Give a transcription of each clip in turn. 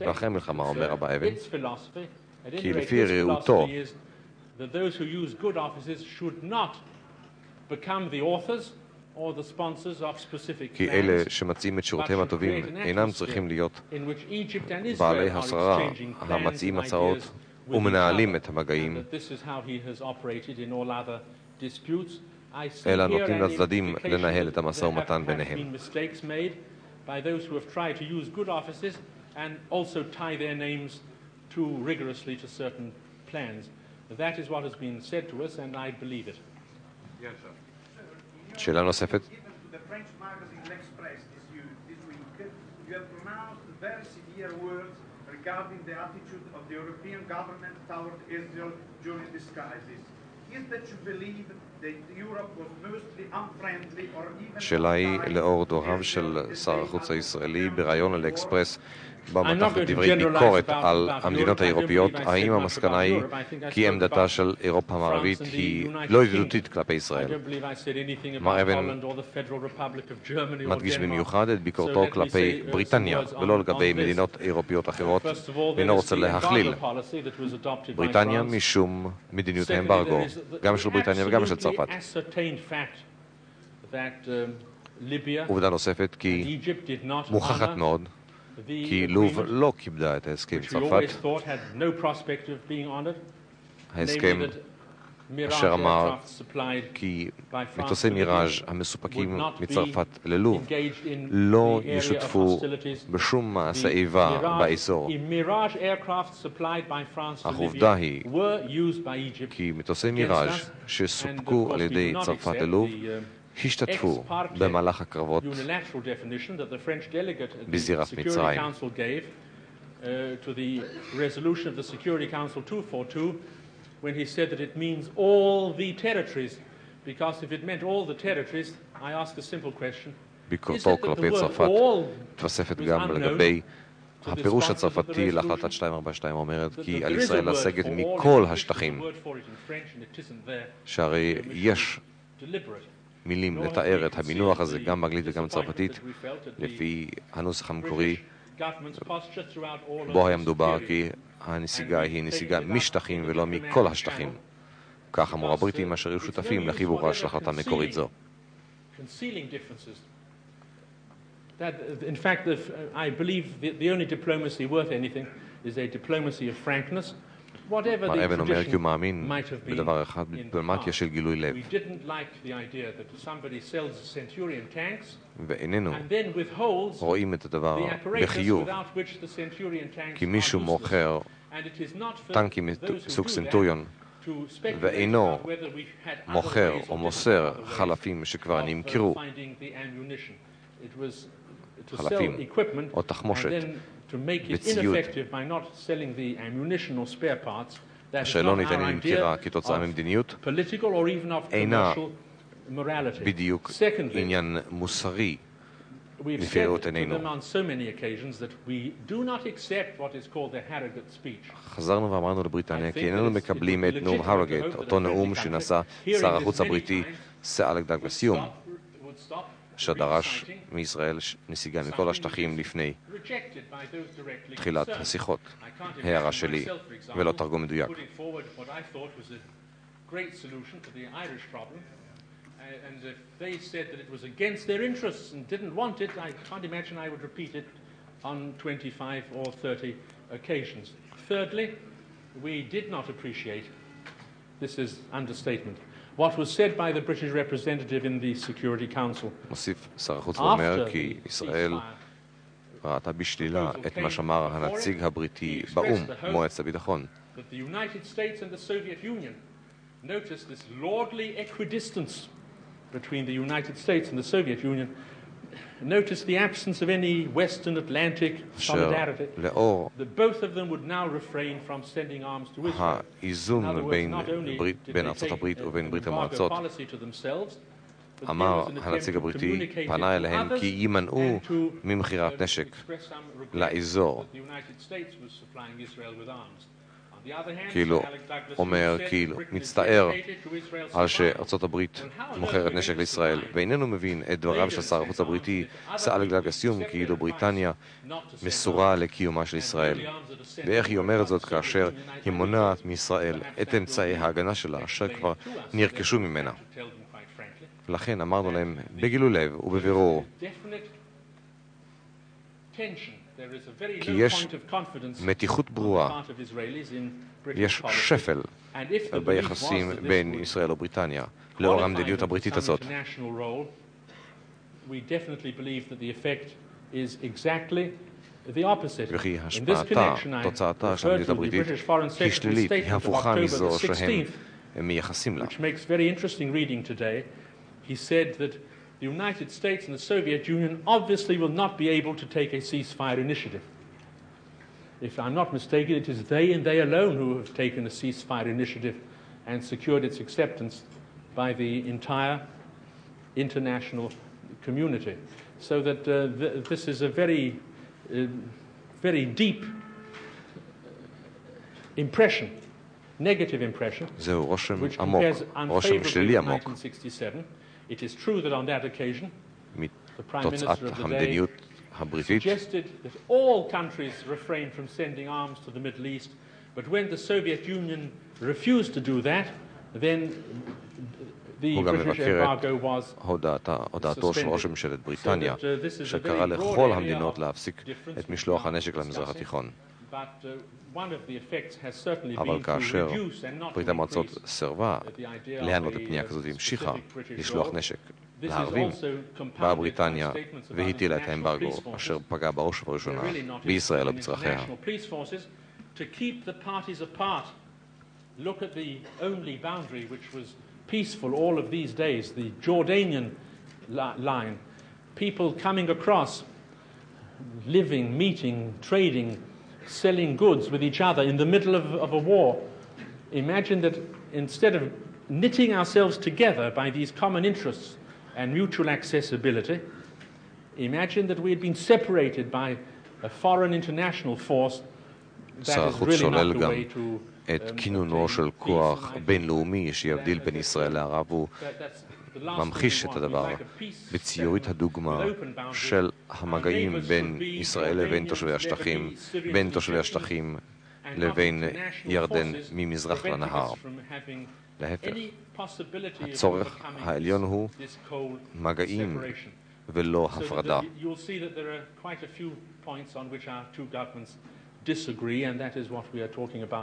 ואחרי המלחמה, אומר אבא אבן, כי לפי ראותו, כי אלה שמציעים את שירותיהם הטובים אינם צריכים להיות בעלי השררה המציעים הצעות ומנהלים את המגעים, אלא נותנים לצדדים לנהל את המשא ומתן ביניהם. By those who have tried to use good offices and also tie their names too rigorously to certain plans. That is what has been said to us, and I believe it. Yes, sir. שאלה נוספת. The French magazine L'Express this week, you have pronounced very severe words regarding the attitude of the European government toward Israel during this crisis. Is that you believe that Europe was mostly unfriendly or even... שאלה היא לאור דבריו של שר החוץ הישראלי בריאיון לאקספרס במתח דברי ביקורת על המדינות האירופיות. האם המסקנה היא כי עמדתה של אירופה המערבית היא לא ידידותית כלפי ישראל? מר אבן מדגיש במיוחד את ביקורתו כלפי בריטניה ולא לגבי מדינות אירופיות אחרות, ואינו רוצה להכליל בריטניה משום מדיניות האמברגו, גם של בריטניה וגם של צרפת. עובדה נוספת כי מוכחת מאוד כי לוב לא כיבדה את ההסכם צרפת, ההסכם אשר אמר כי מטוסי מיראז' המסופקים מצרפת ללוב לא ישותפו בשום מעשה איבה באזור. אך עובדה היא כי מטוסי מיראז' שסופקו על ידי צרפת ללוב השתתפו במהלך הקרבות בזירת מצרים. When he said that it means all the territories, because if it meant all the territories, I ask a simple question. ביקורתו כלפי צרפת תוספת גם לגבי הפירוש הצרפתי להחלטת 242 אומרת כי על ישראל לסגת מכל השטחים, שהרי יש מילים לתאר את המינוח הזה גם באנגלית וגם צרפתית לפי הנוסח המקורי בו היה מדובר כי הנסיגה היא נסיגה משטחים ולא מכל השטחים. כך אמרו הבריטים אשר היו שותפים לחיבורה של החלטה מקורית זו. In fact, I believe the only diplomacy worth anything is a diplomacy of frankness. מר אבן אומר כי הוא מאמין בדבר אחד, בדיפלומטיה של גילוי לב. ואיננו רואים את הדבר בחיוב כי מישהו מוכר טנקים מסוג סנטוריון ואינו מוכר או מוסר חלפים שכבר נמכרו, חלפים או תחמושת בציוד שלא ניתן למכירה כתוצאה ממדיניות אינה בדיוק עניין מוסרי לפי ראות עינינו. חזרנו ואמרנו לבריטניה כי איננו מקבלים את נאום הרגט, אותו נאום שנשא שר החוץ הבריטי סר דאגלס יום, שדרש מישראל נסיגה מכל השטחים לפני תחילת השיחות. הערה שלי ולא תרגום מדויק. And if they said that it was against their interests and didn't want it, I can't imagine I would repeat it on 25 or 30 occasions. Thirdly, we did not appreciate, this is understatement, what was said by the British representative in the Security Council. מוסיף שר החוץ ואומר כי ישראל ראתה בשלילה את מה שאמר הנציג הבריטי באום, מועצת הביטחון. That the United States and the Soviet Union noticed this lordly equidistance between the United States and the Soviet Union, notice the absence of any Western Atlantic solidarity, that both of them would now refrain from sending arms to Israel. האיזון בין ארצות הברית ובין ברית המועצות, אמר הנציג הבריטי, פנה אליהם כי יימנעו ממכירת נשק לאזור. כאילו אומר, כאילו מצטער על שארצות הברית מוכרת נשק לישראל, ואיננו מבין את דבריו של שר החוץ הבריטי דאגלס, כאילו בריטניה מסורה לקיומה של ישראל. ואיך היא אומרת זאת כאשר היא מונעת מישראל את אמצעי ההגנה שלה, אשר כבר נרכשו ממנה. לכן אמרנו להם בגילוי לב ובבירור, כי יש מתיחות ברורה, יש שפל ביחסים בין ישראל ובריטניה, לאור המדיניות הבריטית הזאת. וכי השפעתה, תוצאתה של המדיניות הבריטית היא שלילית, היא הפוכה מזו שהם מייחסים לה. He said that the United States and the Soviet Union obviously will not be able to take a ceasefire initiative. If I'm not mistaken, it is they and they alone who have taken a ceasefire initiative and secured its acceptance by the entire international community. So that this is a very deep impression, negative impression, זהו רושם which עמוק, compares רושם unfavorably שלילי to עמוק. 1967. It is true that on that occasion, the Prime מתוצאת Minister of the day המדיניות הבריטית, suggested that all countries refrain from sending arms to the Middle East, but when the Soviet Union refused to do that, then the הוא גם British מבקר embargo was הודעתו של ראש ממשלת בריטניה, שקרא לכל המדינות להפסיק את משלוח הנשק למזרח התיכון. אבל כאשר ברית המועצות סירבה להיענות לפנייה כזאת, המשיכה לשלוח נשק לערבים, באה בריטניה והטילה את האמברגו, אשר פגע בראש ובראשונה בישראל ובצרכיה. To keep the parties apart, look at the only boundary which was peaceful all of these days, the Jordanian line, people coming across, living, meeting, trading, selling goods with each other in the middle of a war. Imagine that instead of knitting ourselves together by these common interests and mutual accessibility, imagine that we had been separated by a foreign international force. שר החוץ שולל גם את כינונו של כוח בינלאומי שיבדיל בין ישראל לערב. הוא ממחיש את הדבר בציורית הדוגמה של המגעים בין ישראל לבין תושבי השטחים, בין תושבי השטחים לבין ירדן ממזרח לנהר. להפך, הצורך העליון הוא מגעים ולא הפרדה.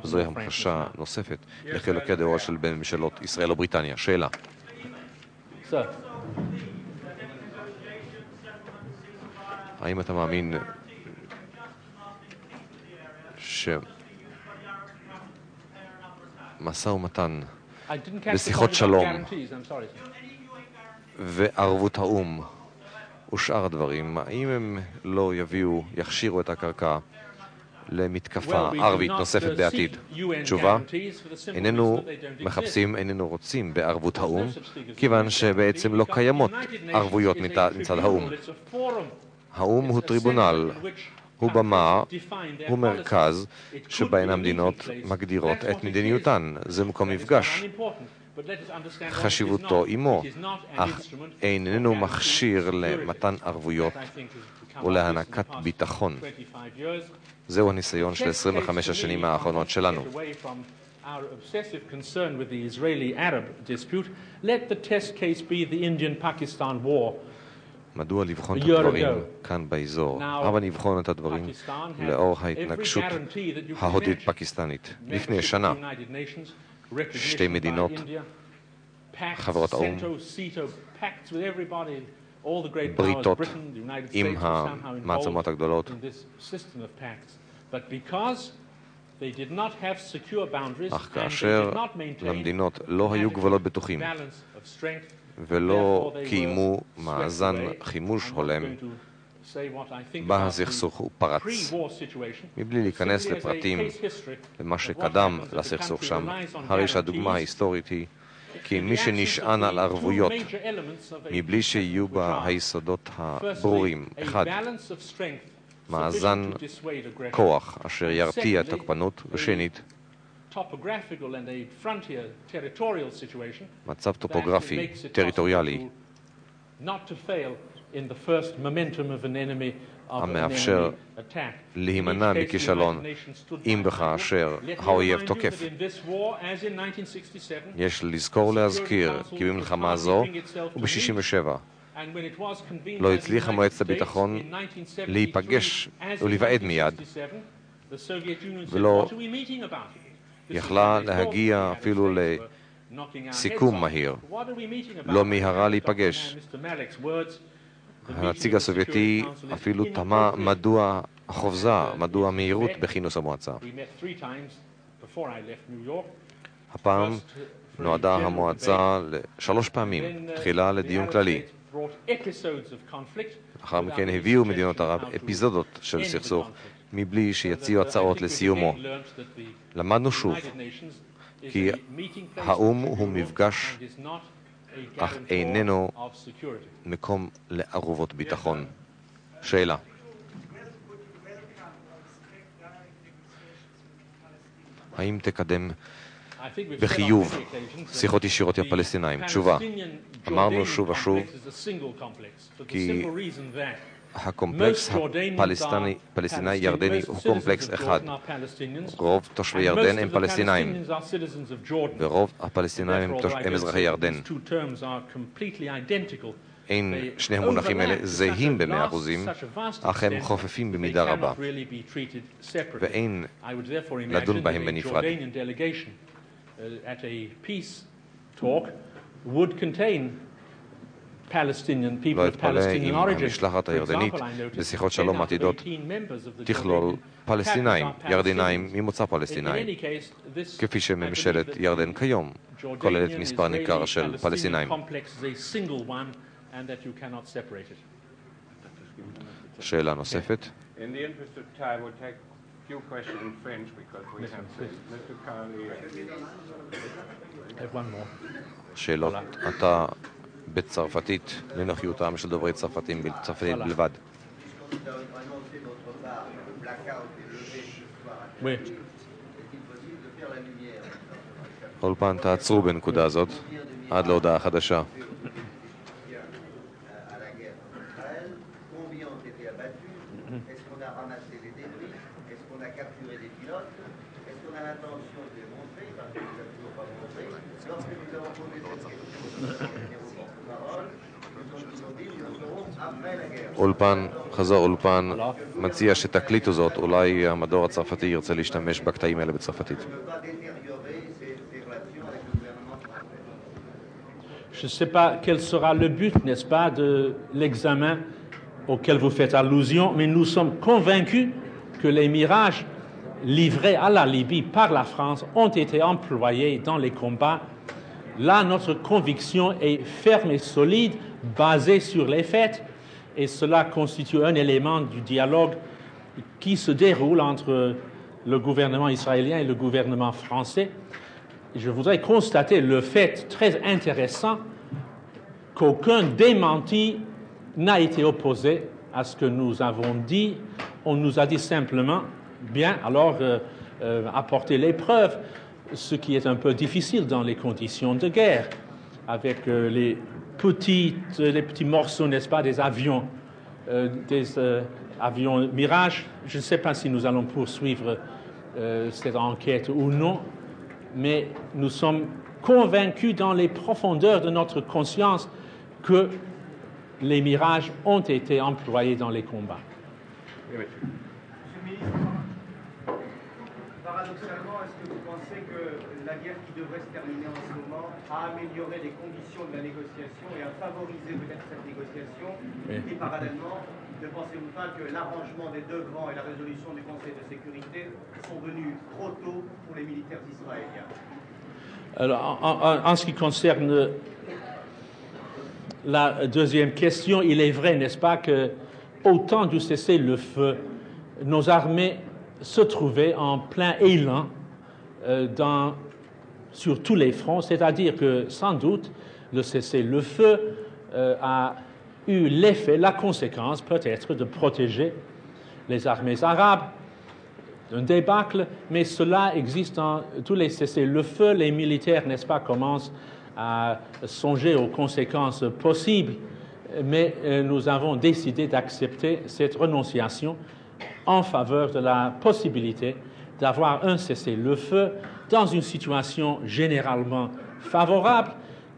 זוהי המחשה נוספת לחילוקי הדעות של בין ממשלות ישראל ובריטניה. שאלה. האם אתה מאמין שמשא ומתן ושיחות שלום וערבות האום ושאר הדברים, האם הם לא יכשירו את הקרקע למתקפה ערבית נוספת בעתיד? תשובה, איננו מחפשים, איננו רוצים בערבות האום, כיוון שבעצם לא קיימות ערבויות מצד האום. האום הוא טריבונל, הוא במה, הוא מרכז שבהן המדינות מגדירות את מדיניותן. זה מקום מפגש. חשיבותו עמו, אך איננו מכשיר למתן ערבויות ולהענקת ביטחון. זהו הניסיון של 25 השנים האחרונות שלנו. Our obsessive concern with the Israeli-Arab dispute, let the test case be the Indian-Pakistan war. מדוע לבחון את הדברים כאן באזור? אבל נבחון את הדברים לאור ההתנגשות ההודי-פקיסטנית. לפני שנה, שתי מדינות, חברות האום, בריתות עם המעצמות הגדולות, אך כאשר למדינות לא היו גבולות בטוחים ולא קיימו מאזן חימוש הולם, בה הסכסוך ופרץ. מבלי להיכנס לפרטים במה שקדם לסכסוך שם, הרי שהדוגמה ההיסטורית היא כי מי שנשען על ערבויות מבלי שיהיו בה היסודות הברורים: אחד, מאזן כוח אשר ירתיע תוקפנות, ושנית, topographical and a frontier territorial situation מצב טופוגרפי, טריטוריאלי, not to fail in the first momentum of an enemy of an המאפשר enemy attack. להימנע מכישלון אם וכאשר האויב תוקף. יש לזכור ולהזכיר כי במלחמה זו וב-67 לא הצליחה מועצת הביטחון להיפגש ולהיוועד מיד ולא יכלה להגיע אפילו לסיכום מהיר, לא מהרה להיפגש. הנציג הסובייטי אפילו תמה מדוע החופזה, מדוע המהירות בכינוס המועצה. הפעם נועדה המועצה לשלוש פעמים, תחילה לדיון כללי. לאחר מכן הביאו מדינות ערב אפיזודות של סכסוך מבלי שיציעו הצעות לסיומו. למדנו שוב כי האום הוא מפגש אך איננו מקום לערבות ביטחון. שאלה. האם תקדם בחיוב שיחות ישירות עם הפלסטינאים? תשובה. אמרנו שוב ושוב כי הקומפלקס הפלסטיני-ירדני הוא קומפלקס אחד. רוב תושבי ירדן הם פלסטינאים, ורוב הפלסטינאים הם אזרחי ירדן. אין שני המונחים האלה זהים ב100%, אך הם חופפים במידה רבה, ואין לדון בהם בנפרד. לא אתפלא אם המשלחת הירדנית בשיחות שלום עתידות תכלול פלסטינאים, ירדנאים ממוצא פלסטינאי, כפי שממשלת ירדן כיום כוללת מספר ניכר של פלסטינאים. שאלה נוספת? שאלות. אתה בצרפתית לנוחיותם של דוברי צרפתית בלבד. אולפן, תעצרו בנקודה הזאת עד להודעה חדשה. אולפן, חזור אולפן, מציע שתקליטו זאת, אולי המדור הצרפתי ירצה להשתמש בקטעים האלה בצרפתית. Je ne sais pas quel sera le but, n'est-ce pas, de l'examen auquel vous faites allusion, mais nous sommes convaincus que les mirages livrés à la Libye par la France ont été employés dans les combats. Là, notre conviction est ferme et solide, basée sur les faits, et cela constitue un élément du dialogue qui se déroule entre le gouvernement israélien et le gouvernement français. Je voudrais constater le fait très intéressant qu'aucun démenti n'a été opposé à ce que nous avons dit. On nous a dit simplement, bien, alors apporter les preuves, ce qui est un peu difficile dans les conditions de guerre, avec les petits morceaux, n'est-ce pas, des avions Mirage. Je ne sais pas si nous allons poursuivre cette enquête ou non, mais nous sommes convaincus dans les profondeurs de notre conscience que les mirages ont été employés dans les combats. Monsieur le ministre, paradoxalement, est-ce que vous pensez que la guerre qui devrait se terminer en ce moment a amélioré les conditions de la négociation et a favorisé peut-être cette négociation? Et parallèlement, ne pensez-vous pas que l'arrangement des deux grands et la résolution du Conseil de sécurité sont venus trop tôt pour les militaires israéliens? Alors, en ce qui concerne la deuxième question, il est vrai, n'est-ce pas, qu'au temps du cessez-le-feu, nos armées se trouvaient en plein élan sur tous les fronts, c'est-à-dire que sans doute le cessez-le-feu a eu l'effet, la conséquence peut-être de protéger les armées arabes d'un débâcle, mais cela existe dans tous les cessez-le-feu. Les militaires, n'est-ce pas, commencent à songer aux conséquences possibles, mais nous avons décidé d'accepter cette renonciation en faveur de la possibilité d'avoir un cessez-le-feu dans une situation généralement favorable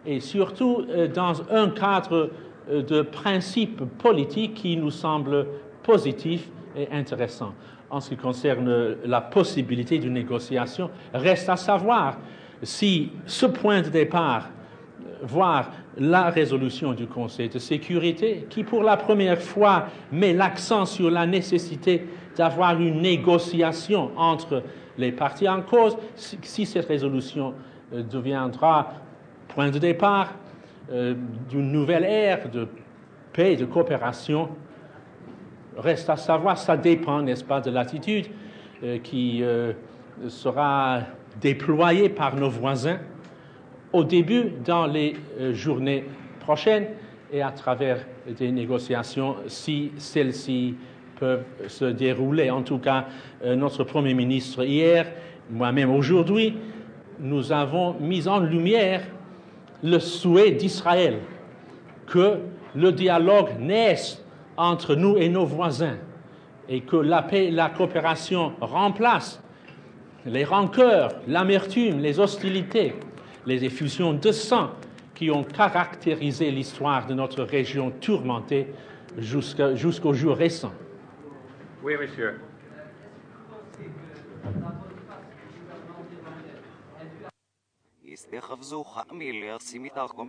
et surtout dans un cadre de principes politiques qui nous semble positif et intéressant. En ce qui concerne la possibilité d'une négociation, reste à savoir si ce point de départ, voire la résolution du Conseil de sécurité, qui pour la première fois met l'accent sur la nécessité d'avoir une négociation entre les parties en cause, si cette résolution deviendra point de départ d'une nouvelle ère de paix et de coopération, reste à savoir, ça dépend, n'est-ce pas, de l'attitude qui sera déployée par nos voisins au début, dans les journées prochaines et à travers des négociations, si celles-ci peuvent se dérouler. En tout cas, notre Premier ministre hier, moi-même aujourd'hui, nous avons mis en lumière le souhait d'Israël que le dialogue naisse entre nous et nos voisins et que la paix et la coopération remplacent les rancœurs, l'amertume, les hostilités, les effusions de sang qui ont caractérisé l'histoire de notre région tourmentée jusqu'au jour récent. Oui, monsieur. استخفزوا خامل سميت أرقم